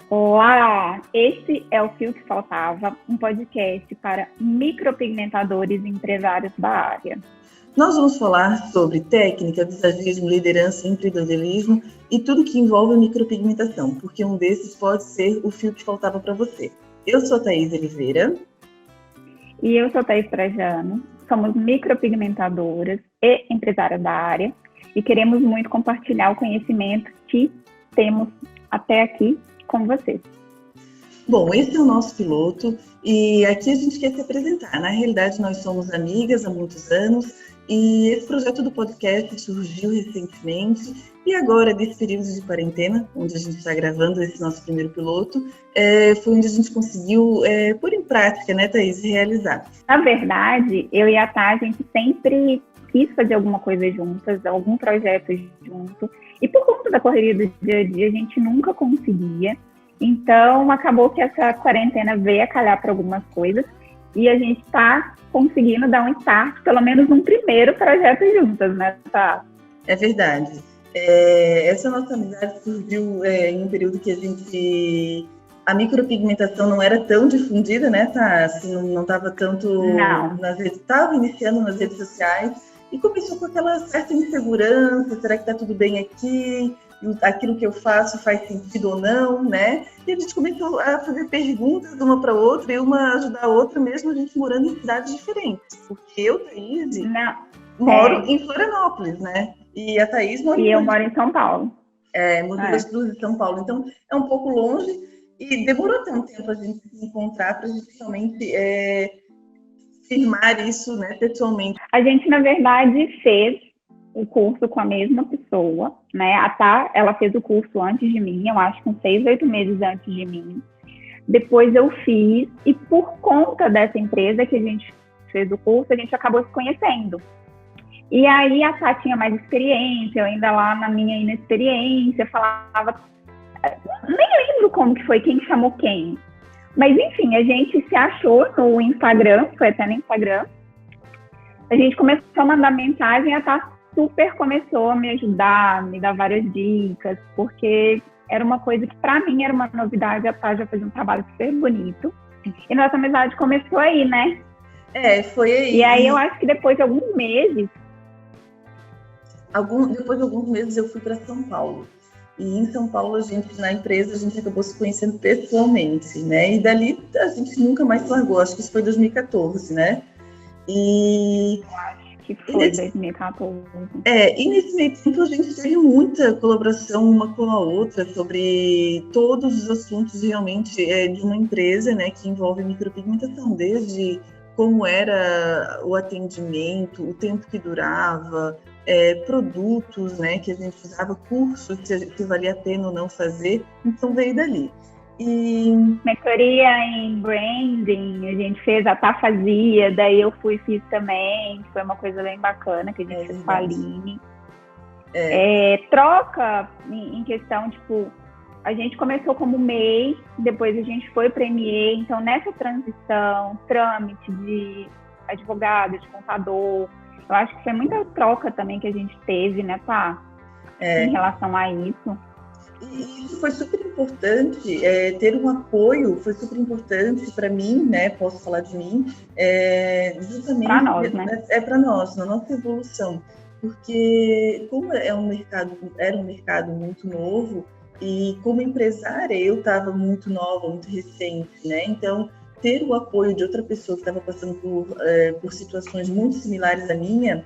Olá! Esse é o Fio que Faltava, um podcast para micropigmentadores e empresários da área. Nós vamos falar sobre técnica, visagismo, liderança, empreendedorismo e tudo que envolve a micropigmentação, porque um desses pode ser o fio que faltava para você. Eu sou a Thaís Oliveira. E eu sou a Thaís Trajano. Somos micropigmentadoras e empresárias da área e queremos muito compartilhar o conhecimento que temos até aqui com vocês. Bom, esse é o nosso piloto e aqui a gente quer se apresentar. Na realidade, nós somos amigas há muitos anos e esse projeto do podcast surgiu recentemente e agora, desse período de quarentena, onde a gente está gravando esse nosso primeiro piloto, foi onde a gente conseguiu pôr em prática, né, Thaís, realizar. Na verdade, eu e a Tá, a gente sempre quis fazer alguma coisa juntas, algum projeto junto, e por conta da correria do dia a dia, a gente nunca conseguia. Então, acabou que essa quarentena veio a calhar para algumas coisas e a gente está conseguindo dar um start, pelo menos num primeiro projeto juntas, né, Tá? É verdade. Essa nossa amizade surgiu em um período que a micropigmentação não era tão difundida, né, Tá? Assim, não estava tanto nas redes, estava iniciando nas redes sociais e começou com aquela certa insegurança, será que está tudo bem aqui? Aquilo que eu faço faz sentido ou não, né? E a gente começou a fazer perguntas uma para outra e uma ajudar a outra, mesmo a gente morando em cidades diferentes. Porque eu, Thaís, moro em Florianópolis, né? E a Thaís mora eu moro em São Paulo. Mogi das Cruzes, São Paulo. Então, é um pouco longe e demorou tanto tempo a gente se encontrar para a gente realmente firmar isso, né, pessoalmente. A gente, na verdade, fez o curso com a mesma pessoa, né? A Tá, ela fez o curso antes de mim, eu acho que uns 6, 8 meses antes de mim. Depois eu fiz, e por conta dessa empresa que a gente fez o curso, a gente acabou se conhecendo. E aí a Tá tinha mais experiência, eu ainda lá na minha inexperiência, falava... Nem lembro como que foi, quem chamou quem. Mas enfim, a gente se achou no Instagram, foi até no Instagram. A gente começou a mandar mensagem e a Tá super começou a me ajudar, me dar várias dicas, porque era uma coisa que para mim era uma novidade, a Tá já fez um trabalho super bonito. E nossa amizade começou aí, né? Foi aí. E aí eu acho que depois de alguns meses... Depois de alguns meses eu fui para São Paulo. E em São Paulo, na empresa, a gente acabou se conhecendo pessoalmente, né? E dali a gente nunca mais largou, acho que isso foi 2014, né? Eu acho que foi 2014. E nesse meio tempo a gente teve muita colaboração uma com a outra sobre todos os assuntos realmente de uma empresa, né, que envolve micropigmentação, desde como era o atendimento, o tempo que durava, produtos, né, que a gente usava, cursos que valia a pena ou não fazer, então veio dali. E... mentoria em branding, a gente fez, a Tá fazia, daí eu fiz também, foi uma coisa bem bacana que a gente fez com a Aline. Troca em questão, tipo, a gente começou como MEI, depois a gente foi para ME, então nessa transição, trâmite de advogado, de contador, eu acho que foi muita troca também que a gente teve, né, Tá? Em relação a isso. E isso foi super importante, ter um apoio foi super importante para mim, né? Posso falar de mim, justamente para nós, né? Para nós, na nossa evolução, porque como era um mercado muito novo e como empresária eu estava muito nova, muito recente, né? Então ter o apoio de outra pessoa que estava passando por situações muito similares à minha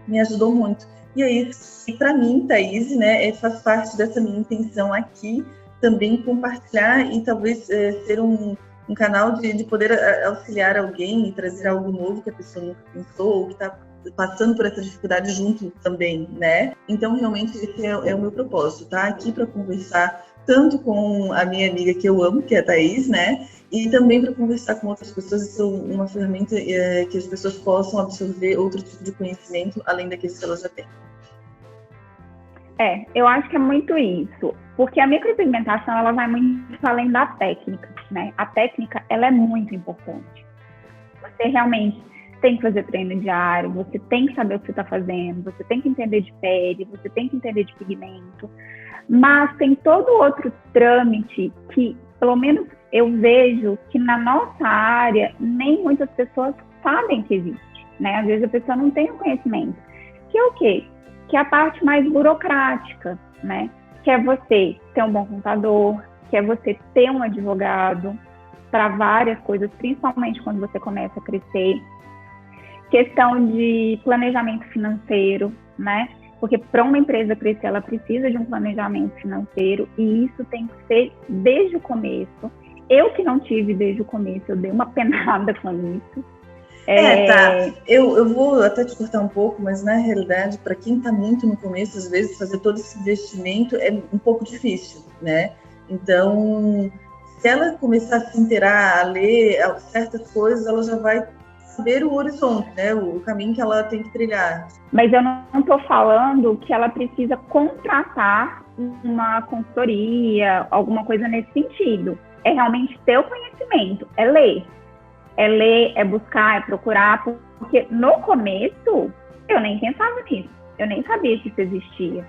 me ajudou muito. E aí, para mim, Thaís, né, faz parte dessa minha intenção aqui também compartilhar e talvez ser um canal de poder auxiliar alguém e trazer algo novo que a pessoa nunca pensou ou que está passando por essa dificuldade junto também, né? Então, realmente, esse é o meu propósito, tá? Aqui para conversar tanto com a minha amiga que eu amo, que é a Thaís, né? E também para conversar com outras pessoas e ser uma ferramenta que as pessoas possam absorver outro tipo de conhecimento além daqueles que elas já têm. Eu acho que é muito isso, porque a micropigmentação ela vai muito além da técnica, né? A técnica ela é muito importante. Você realmente tem que fazer treino diário, você tem que saber o que você está fazendo, você tem que entender de pele, você tem que entender de pigmento, mas tem todo outro trâmite que pelo menos eu vejo que na nossa área nem muitas pessoas sabem que existe, né? Às vezes a pessoa não tem o conhecimento. Que é o quê? Que é a parte mais burocrática, né? Que é você ter um bom contador, que é você ter um advogado para várias coisas, principalmente quando você começa a crescer. Questão de planejamento financeiro, né? Porque para uma empresa crescer, ela precisa de um planejamento financeiro e isso tem que ser desde o começo. Eu que não tive desde o começo, eu dei uma penada com isso. Tá. Eu vou até te cortar um pouco, mas na realidade, para quem está muito no começo, às vezes fazer todo esse investimento é um pouco difícil, né? Então, se ela começar a se inteirar, a ler certas coisas, ela já vai saber o horizonte, né? O caminho que ela tem que trilhar. Mas eu não estou falando que ela precisa contratar uma consultoria, alguma coisa nesse sentido. É realmente ter o conhecimento, é ler, é buscar, é procurar, porque no começo eu nem pensava nisso, eu nem sabia que isso existia.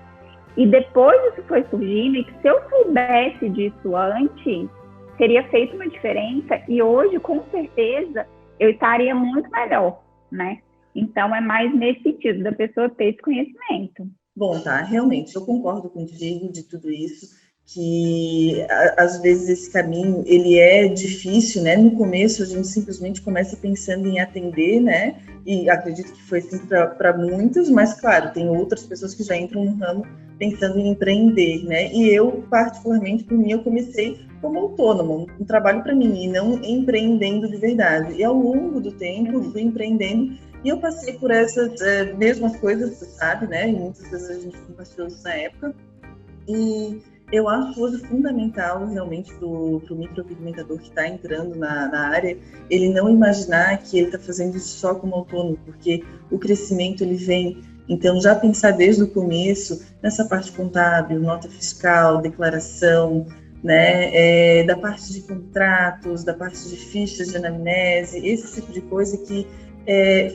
E depois isso foi surgindo, e que se eu soubesse disso antes, teria feito uma diferença, e hoje, com certeza, eu estaria muito melhor, né? Então, é mais nesse sentido, da pessoa ter esse conhecimento. Bom, tá, realmente, eu concordo contigo de tudo isso, que às vezes esse caminho, ele é difícil, né? No começo, a gente simplesmente começa pensando em atender, né? E acredito que foi assim para muitos, mas, claro, tem outras pessoas que já entram no ramo pensando em empreender, né? E eu, particularmente, por mim, eu comecei como autônoma, um trabalho para mim, e não empreendendo de verdade. E ao longo do tempo, fui empreendendo, e eu passei por essas mesmas coisas, você sabe, né? E muitas vezes a gente compartilhou isso na época. E eu acho hoje fundamental, realmente, para o micropigmentador que está entrando na área, ele não imaginar que ele está fazendo isso só como autônomo, porque o crescimento, ele vem. Então, já pensar desde o começo nessa parte contábil, nota fiscal, declaração, né, da parte de contratos, da parte de fichas de anamnese, esse tipo de coisa que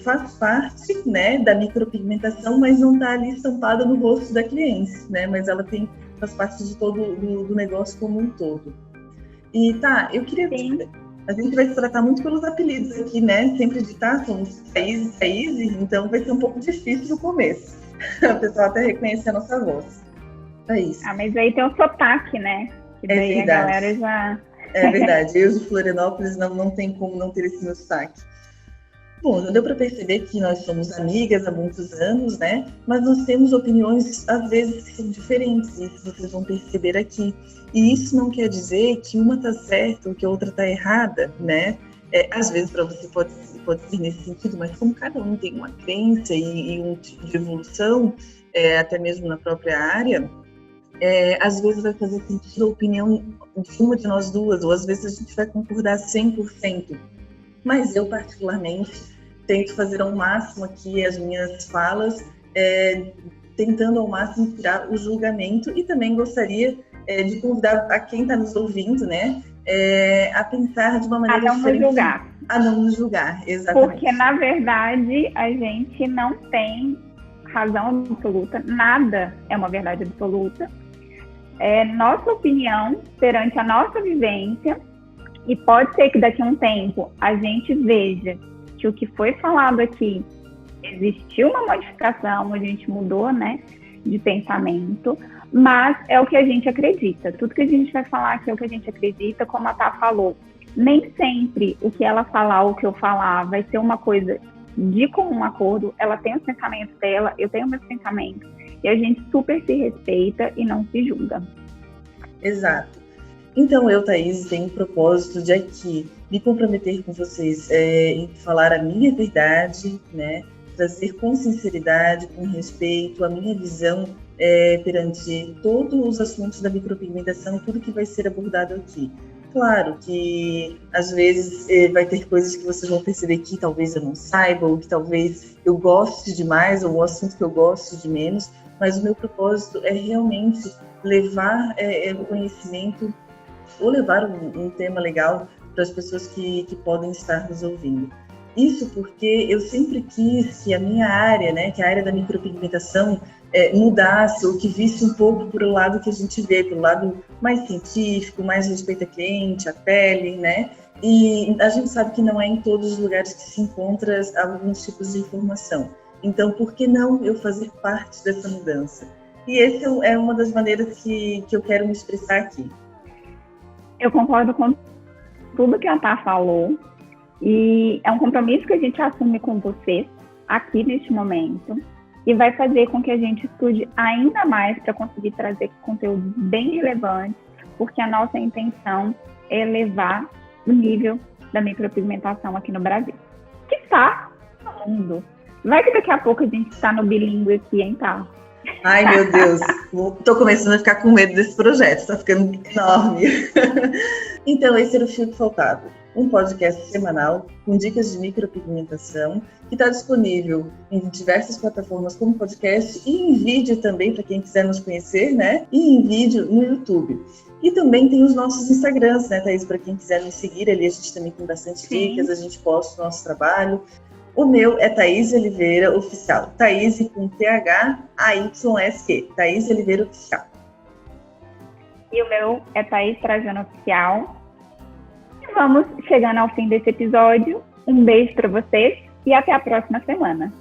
faz parte, né, da micropigmentação, mas não está ali estampada no rosto da cliente, né, mas ela faz parte de todo do negócio como um todo. E tá, eu queria... Sim. A gente vai se tratar muito pelos apelidos aqui, né? Sempre de somos Thaís, então vai ser um pouco difícil no começo. O pessoal até reconhecer a nossa voz. Thaís. Mas aí tem o sotaque, né? Que daí a galera já... É verdade, eu de Florianópolis não tem como não ter esse meu sotaque. Bom, já deu para perceber que nós somos amigas há muitos anos, né? Mas nós temos opiniões, às vezes, que são diferentes, isso vocês vão perceber aqui. E isso não quer dizer que uma está certa ou que a outra está errada, né? Às vezes, para você pode ser nesse sentido, mas como cada um tem uma crença e um tipo de evolução, até mesmo na própria área, às vezes vai fazer sentido a opinião de uma de nós duas, ou às vezes a gente vai concordar 100%. Mas eu, particularmente, tento fazer ao máximo aqui as minhas falas, tentando ao máximo tirar o julgamento, e também gostaria de convidar a quem está nos ouvindo, né, a pensar de uma maneira diferente. A não nos julgar, exatamente. Porque, na verdade, a gente não tem razão absoluta, nada é uma verdade absoluta. É nossa opinião perante a nossa vivência, e pode ser que daqui a um tempo a gente veja que o que foi falado aqui existiu uma modificação, a gente mudou, né, de pensamento, mas é o que a gente acredita. Tudo que a gente vai falar aqui é o que a gente acredita, como a Tá falou. Nem sempre o que ela falar ou o que eu falar vai ser uma coisa de comum acordo. Ela tem os pensamentos dela, eu tenho meus pensamentos, e a gente super se respeita e não se julga. Exato. Então, eu, Thaís, tenho o propósito de aqui me comprometer com vocês em falar a minha verdade, né? Trazer com sinceridade, com respeito, a minha visão perante todos os assuntos da micropigmentação e tudo que vai ser abordado aqui. Claro que, às vezes, vai ter coisas que vocês vão perceber que talvez eu não saiba, ou que talvez eu goste de mais, ou um assunto que eu goste de menos, mas o meu propósito é realmente levar o conhecimento, ou levar um tema legal para as pessoas que podem estar nos ouvindo. Isso porque eu sempre quis que a minha área, né, que é a área da micropigmentação, mudasse ou que visse um pouco por o lado que a gente vê, pelo lado mais científico, mais respeito ao cliente, à pele, né? E a gente sabe que não é em todos os lugares que se encontra alguns tipos de informação. Então, por que não eu fazer parte dessa mudança? E essa é uma das maneiras que eu quero me expressar aqui. Eu concordo com tudo que a Tá falou. E é um compromisso que a gente assume com você aqui neste momento. E vai fazer com que a gente estude ainda mais para conseguir trazer conteúdos bem relevantes, porque a nossa intenção é elevar o nível da micropigmentação aqui no Brasil. Que está no mundo. Vai que daqui a pouco a gente está no bilíngue aqui, hein, tá? Ai, meu Deus. Estou começando a ficar com medo desse projeto. Está ficando enorme. Então, esse era o Fio que Faltava. Um podcast semanal com dicas de micropigmentação que está disponível em diversas plataformas como podcast e em vídeo também, para quem quiser nos conhecer, né? E em vídeo no YouTube. E também tem os nossos Instagrams, né, Thaís? Para quem quiser nos seguir ali, a gente também tem bastante dicas, a gente posta o nosso trabalho. O meu é Thaís Oliveira Oficial. Thaís com THAYSQ. Thaís Oliveira Oficial. E o meu é Thaís Trajano Oficial. Vamos chegando ao fim desse episódio. Um beijo para vocês e até a próxima semana.